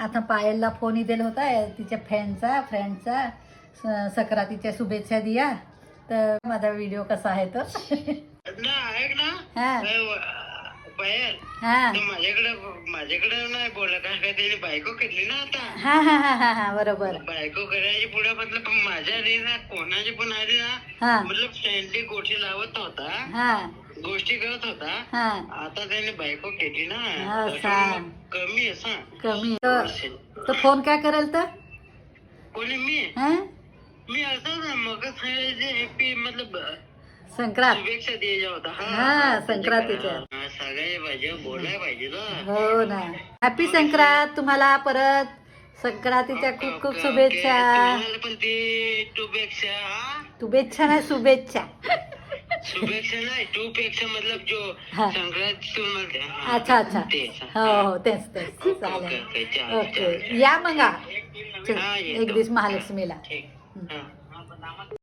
आता पायलला फोन दिला होता तिच्या फ्रेंडचा संक्रांतीच्या शुभेच्छा दिया. तर माझा व्हिडिओ कसा आहे तो ऐक ना हा पायल हा माझ्याकडे नाही बोला काय त्याची बायको केली ना आता. हा हा हा हा हा बरोबर. बायको करायची पुढे मतलब माझ्या आधी ना कोणाची पण आधी ना हा मतलब फ्रेंडली गोष्टी लावत होता, हा गोष्टी करत होता. हा आता त्याने बायको केली ना असा. त्याच्यामुळे कमी असा कमी तो फोन काय करेल तर कोणी मी हा असं ना मग हॅपी मतलब संक्रांत शुभेच्छा द्यायचा होता. हा संक्रांतीच्या सगळे पाहिजे बोलाय पाहिजे ना. हो ना. हॅपी संक्रांत तुम्हाला परत संक्रांतीच्या खूप खूप शुभेच्छा. तुम्हाला पण ते शुभेच्छा नाही शुभेच्छा शुभेच्छा नाही टू पेक्षा मतलब जो हा. संक्रांत तुम्हाला अच्छा अच्छा ते हो हो तेच चालेल. ओके या मग हा, एक दिवस महालक्ष्मीला. ठीक.